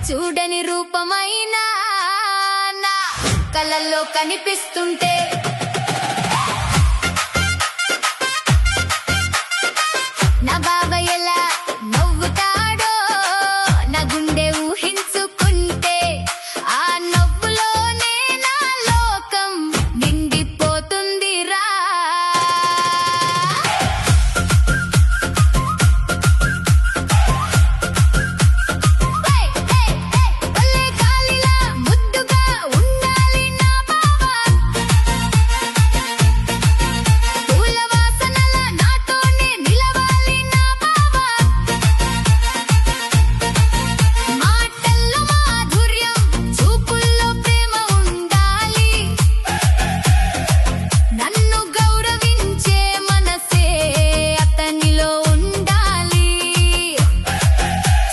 చూడని రూపమైన నా కళ్ళల్లో కనిపిస్తుంటే నా బావ ఎలా నవ్వుతాడో నా గుండె ఊహించుకుంటే ఆ నవ్వులోనే నా లోకం నిండిపోతుందిరా. ఒళ్ళే గాలిలా ముద్దుగా ఉండాలి నా బావ, పూల వాసనల నాతోనే నిలవాలి నా బావ, మాటల్లో మాధుర్యం చూపుల్లో ప్రేమ ఉండాలి, నన్ను గౌరవించే మనసే అతనిలో ఉండాలి,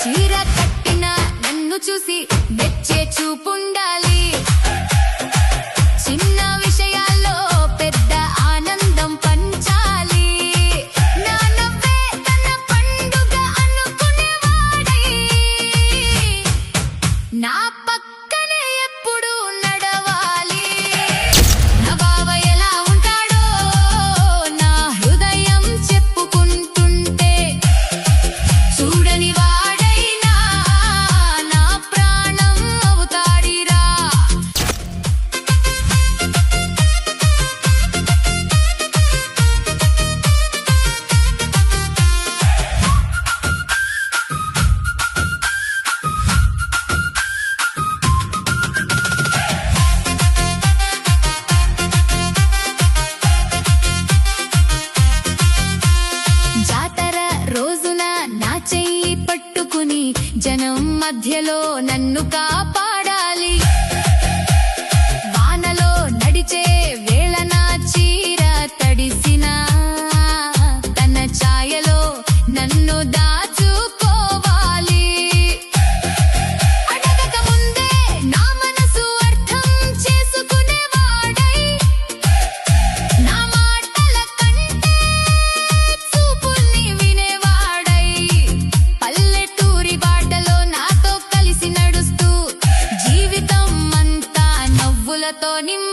చీర కట్టిన నన్ను చూసి మెచ్చే చూపుండాలి, చిన్న విషయాల్లో పెద్ద ఆనందం పంచాలి, నా నవ్వే తన పండుగ అనుకునేవాడై నా పక్కనే ఎప్పుడు నడవాలి. నా బావ ఎలా ఉంటాడో నా హృదయం చెప్పుకుంటుంటే చూడని వాడైనా నా ప్రాణం అవుతాడిరా. జాతర రోజున నా చెయ్యి పట్టుకుని జనం మధ్యలో నన్ను కాపాడాలి, వానలో నడిచే వేళ నా చీర తడిసినా తన ఛాయలో నన్ను దాచుకోవాలి, అడగక ముందే నా మనసు అర్థం చేసుకునేవాడై నా మాటల కంటే చూపుల్ని వినేవాడై పల్లెటూరి బాటలో నాతో కలిసి నడుస్తూ జీవితం అంతా నవ్వులతో నింపి